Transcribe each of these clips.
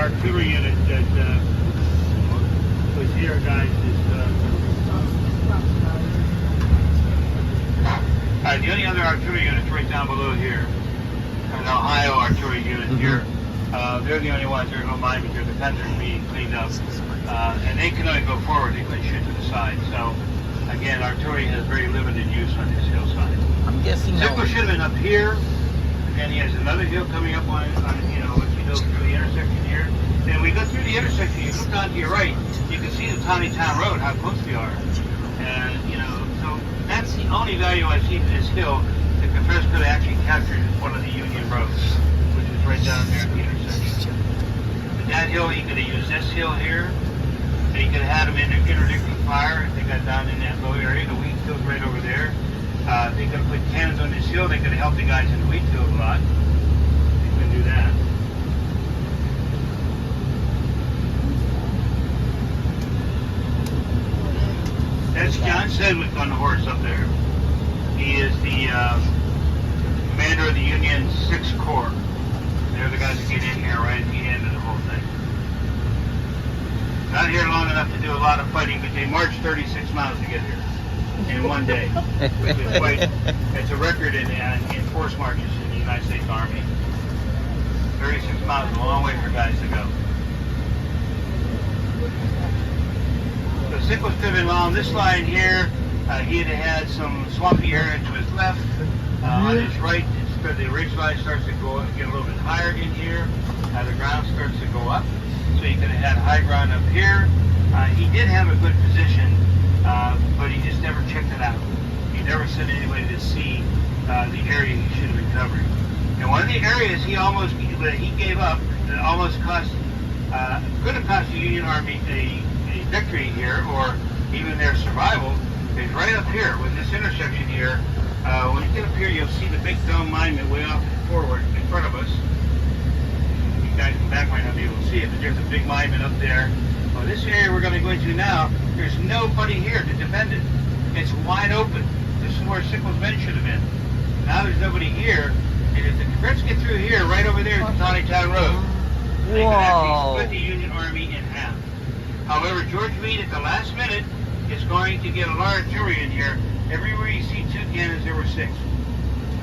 artillery unit that was here, guys, is the only other artillery unit's right down below here. An Ohio artillery unit here. They're the only ones. There's no mine, but their defenders are being cleaned up. And they can only go forward. They couldn't shoot to the side. So, again, artillery has very limited use on this hillside. I'm guessing now. Zippler should have been up here. And he has another hill coming up on you know, if you go through the intersection here. Then we go through the intersection, you look down to your right, you can see the Tawny Town Road, how close we are. And, you know, so that's the only value I see to this hill. The Confederates could have actually captured one of the Union roads, which is right down there at the intersection. And that hill, he could have used this hill here, and he could have had them interdicting fire if they got down in that low area. The wheat field's right over there. They could have put cannons on this hill. They could have helped the guys in the wheat field a lot. They couldn't do that. That's John Sedgwick on the horse up there. He is the commander of the Union 6th Corps. They're the guys that get in here right at the end of the whole thing. Not here long enough to do a lot of fighting, but they marched 36 miles to get here in one day. Which is quite, it's a record in force marches in the United States Army. 36 miles is a long way for guys to go. So Sickles could have been along this line here. He had some swampy area to his left. On his right, the ridge line starts to go get a little bit higher in here. The ground starts to go up. So he could have had high ground up here. He did have a good position, but he just never checked it out. He never sent anybody to see the area he should have been covering. And one of the areas he gave up that almost could have cost the Union Army a victory here, or even their survival, is right up here with this intersection here. When you get up here, you'll see the big dome monument way off forward in front of us. You guys in the back might not be able to see it, but there's a big monument up there. Well, this area we're going to go into now, there's nobody here to defend it. It's wide open. This is where Sickles' men should have been. Now there's nobody here, and if the Confederates get through here, right over there is the Tawny Town Road. They can actually split the Union Army in half. However, George Meade at the last minute is going to get a lot of artillery in here. Everywhere you see 2 cannons, there were 6.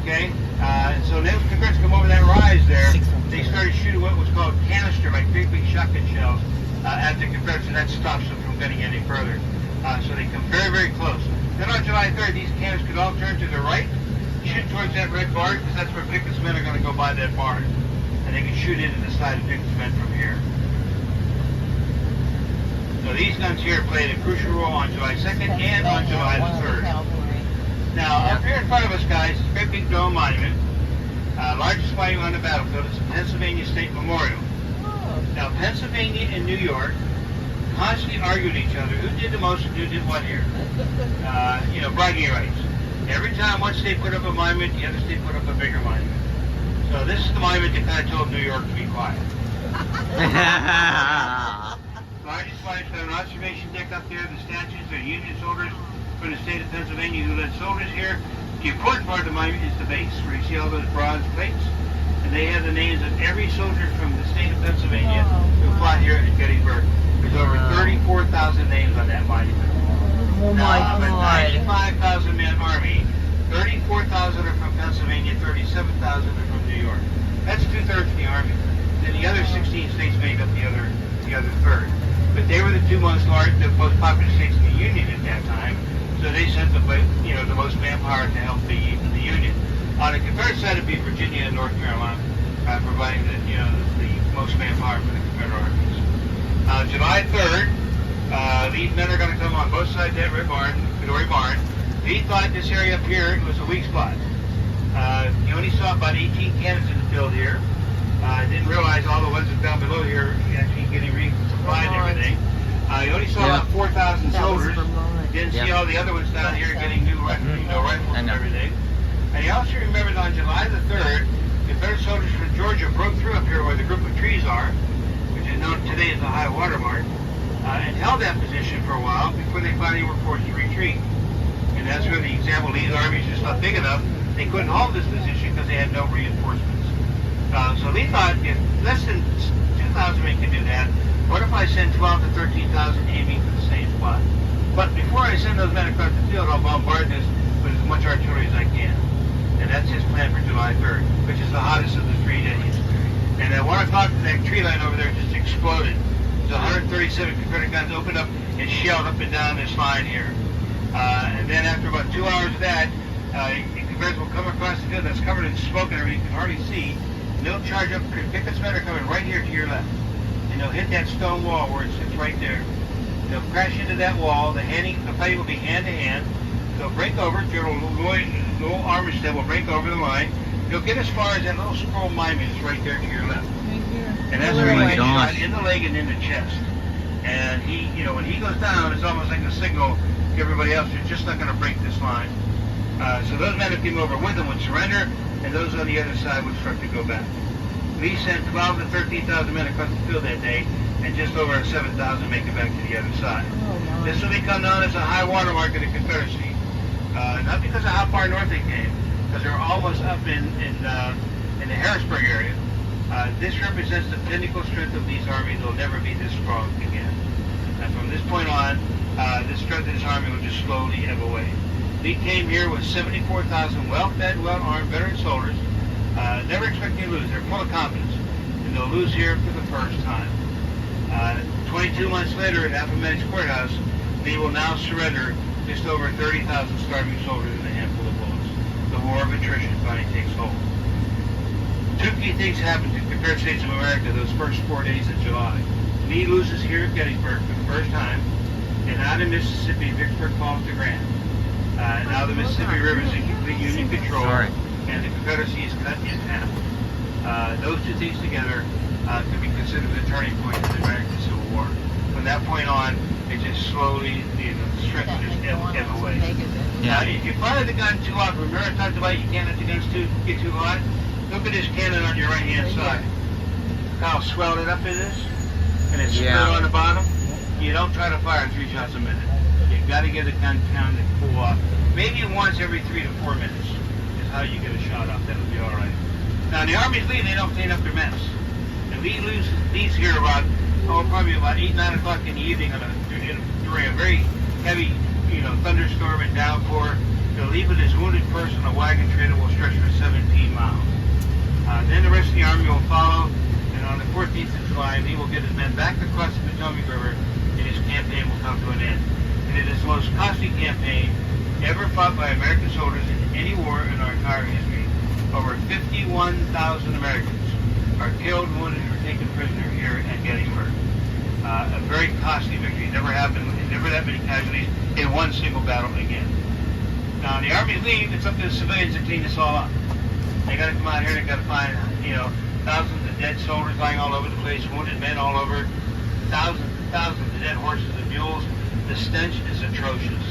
Okay? And so then the Confederates come over that rise there. They started shooting what was called canister, like big shotgun shells, at the Confederates, and that stops them from getting any further. So they come very, very close. Then on July 3rd, these cannons could all turn to the right, shoot towards that red barn, because that's where Pickett's men are going to go by that barn. And they can shoot into the side of Pickett's men from here. So these guns here played a crucial role on July 2nd and on July the 3rd. Now, up here in front of us, guys, is a great big dome monument. Largest monument on the battlefield. It's the Pennsylvania State Memorial. Now, Pennsylvania and New York constantly argued with each other who did the most and who did what here. You know, bragging rights. Every time one state put up a monument, the other state put up a bigger monument. So this is the monument that kind of told New York to be quiet. Largest monument, an observation deck up there. The statues are Union soldiers from the state of Pennsylvania who led soldiers here. The important part of the monument is the base, where you see all those bronze plates. And they have the names of every soldier from the state of Pennsylvania who fought here at Gettysburg. There's over 34,000 names on that monument. Oh my God. Of a 95,000 man army, 34,000 are from Pennsylvania, 37,000 are from New York. That's 2/3 of the army. Then the other 16 states make up the other third. But they were the two most popular states in the Union at that time, so they sent the most manpower to help the Union. On the Confederate side, it'd be Virginia and North Carolina, providing the most manpower for the Confederate armies. July 3rd, these men are going to come on both sides of that red barn, Midori barn. He thought this area up here was a weak spot. He only saw about 18 cannons in the field here. Didn't realize all the ones that down below here actually getting resupplied and everything. He only saw about 4,000 soldiers. Didn't see all the other ones down here getting new rifles and everything. And he also remembered on July the 3rd, Confederate soldiers from Georgia broke through up here where the group of trees are, which is known today as the high water mark, and held that position for a while before they finally were forced to retreat. And that's where the example Lee's army is just not big enough. They couldn't hold this position because they had no reinforcements. So Lee thought if less than 2,000 men can do I send 12 to 13,000 aiming for the same spot. But before I send those men across the field, I'll bombard this with as much artillery as I can. And that's his plan for July 3rd, which is the hottest of the 3 days. And at 1 o'clock, that tree line over there just exploded. So 137 Confederate guns opened up and shelled up and down this line here. And then after about 2 hours of that, the Confederates will come across the field that's covered in smoke and everything you can hardly see. And they'll charge up. Pickett's men are coming right here to your left. And they'll hit that stone wall where it sits right there. They'll crash into that wall. The fighting will be hand to hand. They'll break over. General Lowell Armistead will break over the line. He'll get as far as that little scroll monument is right there to your left. And that's where he gets shot in the leg and in the chest. And he, when he goes down, it's almost like a signal to everybody else, you're just not going to break this line. So those men who came over with him would surrender, and those on the other side would start to go back. Lee sent 12 to 13,000 men across the field that day, and just over 7,000 make it back to the other side. This will become known as the high water mark of the Confederacy. Not because of how far north they came, because they're almost up in the Harrisburg area. This represents the pinnacle strength of Lee's army. They'll never be this strong again. And from this point on, the strength of his army will just slowly ebb away. Lee came here with 74,000 well-fed, well-armed veteran soldiers, never expecting to lose. They're full of confidence, and they'll lose here for the first time. 22 months later at Appomattox Courthouse, Lee will now surrender just over 30,000 starving soldiers and a handful of bullets. The war of attrition finally takes hold. 2 key things happen to the Confederate States of America those first 4 days of July. Lee loses here at Gettysburg for the first time, and out in Mississippi, Vicksburg falls to Grant. Now the Mississippi River is in complete Union control, and the Confederacy is cut in half. Those 2 things together can be considered the turning point in the American Civil War. From that point on, it just slowly, the strength will just ebb away. If you fire the gun too often, remember I talked about you can't let the guns get too hot? Look at this cannon on your right-hand side. Look how swelled it up it is? And it's split on the bottom. You don't try to fire 3 shots a minute. You've got to get the gun down to cool off. Maybe once every 3 to 4 minutes is how you get a shot off. That'll be all right. Now, the Army's leaving, they don't clean up their mess. And Lee leaves here probably about 8, 9 o'clock in the evening during a very heavy, thunderstorm and downpour. He'll leave with his wounded person on a wagon train that will stretch for 17 miles. Then the rest of the Army will follow, and on the 14th of July, Lee will get his men back across the Potomac River, and his campaign will come to an end. And it is the most costly campaign ever fought by American soldiers in any war in our entire history. Over 51,000 Americans are killed, wounded, or taken prisoner here at Gettysburg. A very costly victory. Never happened, never that many casualties in one single battle again. Now, the Army's leave, it's up to the civilians to clean this all up. They got to come out here, they got to find, thousands of dead soldiers lying all over the place, wounded men all over, thousands and thousands of dead horses and mules. The stench is atrocious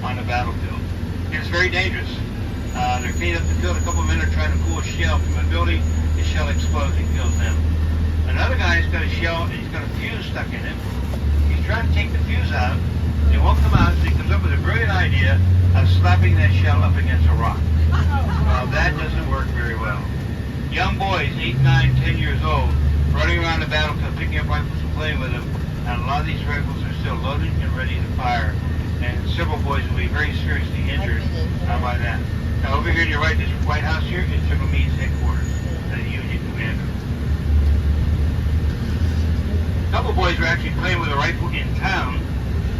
on the battlefield. It's very dangerous. They're cleaning up the field. A couple of men are trying to pull a shell from a building. The shell explodes and kills them. Another guy's got a shell and he's got a fuse stuck in it. He's trying to take the fuse out. It won't come out, so he comes up with a brilliant idea of slapping that shell up against a rock. Well, that doesn't work very well. Young boys, 8, 9, 10 years old, running around the battlefield, picking up rifles and playing with them, and a lot of these rifles are still loaded and ready to fire. And several boys will be very seriously injured by that. Now, over here to your right, this White House here is General Meade's headquarters, the Union commander. A couple boys were actually playing with a rifle in town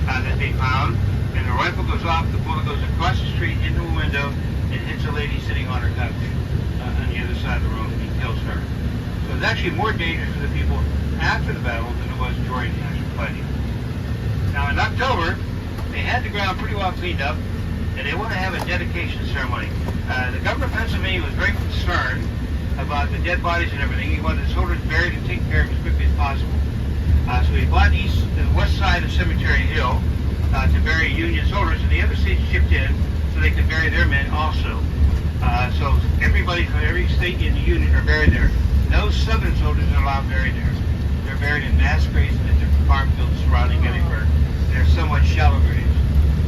that they found, and the rifle goes off, the bullet goes across the street into a window, and hits a lady sitting on her couch on the other side of the room and kills her. So it's actually more dangerous to the people after the battle than it was during the actual fighting. Now, in October, they had the ground pretty well cleaned up, and they want to have a dedication ceremony. The governor of Pennsylvania was very concerned about the dead bodies and everything. He wanted the soldiers buried and taken care of as quickly as possible. So he bought the west side of Cemetery Hill to bury Union soldiers, and the other states chipped in so they could bury their men also. So everybody from every state in the Union are buried there. No Southern soldiers are allowed buried there. They're buried in mass graves in the different farm fields surrounding Gettysburg. They're somewhat shallow graves.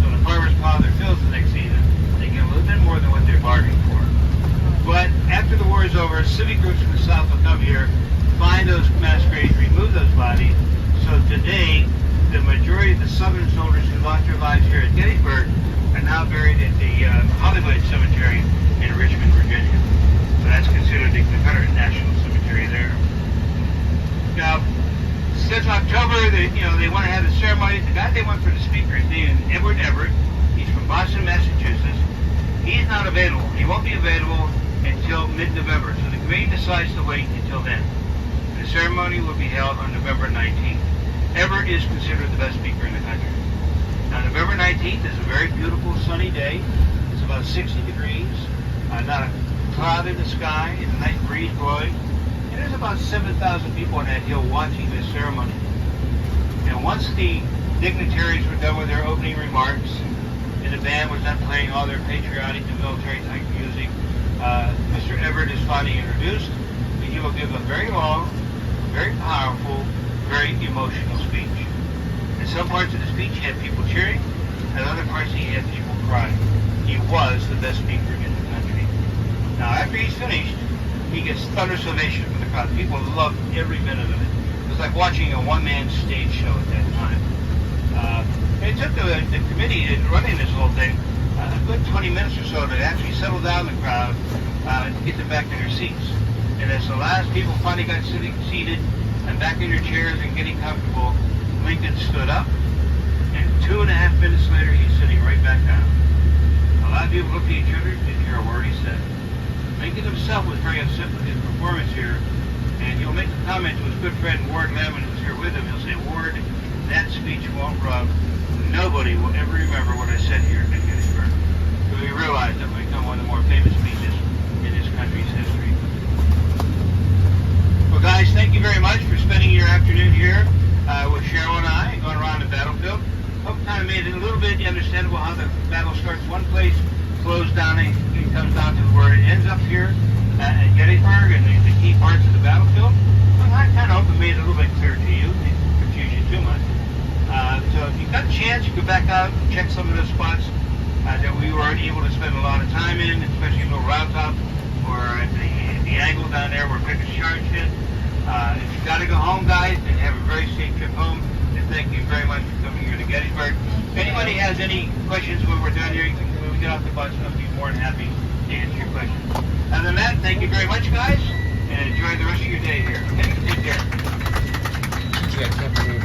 So when the farmers plow their fields the next season, they get a little bit more than what they're bargaining for. But after the war is over, civic groups from the South will come here, find those mass graves, remove those bodies. So today, Southern soldiers who lost their lives here at Gettysburg are now buried at the Hollywood Cemetery in Richmond, Virginia. So that's considered the Confederate National Cemetery there. Now, since October, they want to have the ceremony. The guy they want for the speaker is named Edward Everett. He's from Boston, Massachusetts. He's not available. He won't be available until mid-November. So the committee decides to wait until then. The ceremony will be held on November 19th. Everett is considered the best speaker in the country. Now, November 19th is a very beautiful sunny day. It's about 60 degrees. Not a cloud in the sky. It's a nice breeze blowing. And there's about 7,000 people on that hill watching this ceremony. And once the dignitaries were done with their opening remarks, and the band was done playing all their patriotic and military-type music, Mr. Everett is finally introduced, and he will give a very long, very powerful, very emotional speech. In some parts of the speech, he had people cheering, and other parts, he had people crying. He was the best speaker in the country. Now, after he's finished, he gets thunderous ovation from the crowd. People loved every minute of it. It was like watching a one-man stage show at that time. It took the committee running this whole thing a good 20 minutes or so to actually settle down the crowd and get them back to their seats. And as the last people finally got seated and back in their chairs and getting comfortable, Lincoln stood up, and 2.5 minutes later, he's sitting right back down. A lot of people looked at each other, didn't hear a word he said. Lincoln himself was very upset with his performance here, and he'll make a comment to his good friend Ward Lemon, who's here with him. He'll say, "Ward, that speech won't rub. Nobody will ever remember what I said here at Gettysburg." So we realized that we become one of the more famous speeches in this country's history. Well, guys, thank you very much for spending your afternoon here with Cheryl and I, going around the battlefield. Hope kind of made it a little bit understandable how the battle starts one place, flows down, and it comes down to where it ends up here at Gettysburg and the key parts of the battlefield. Well, I kind of hope it made it a little bit clearer to you. It didn't confuse you too much. So if you've got a chance, you go back out and check some of those spots that we were able to spend a lot of time in, especially Little Round Top or at the angle down there where Pickett's Charge hit. If you've got to go home, guys, then have a very safe trip home. And thank you very much for coming here to Gettysburg. If anybody has any questions when we're done here, you can when we get off the bus, I'll be more than happy to answer your questions. Other than that, thank you very much, guys, and enjoy the rest of your day here. Okay, take care. Gee, I can't believe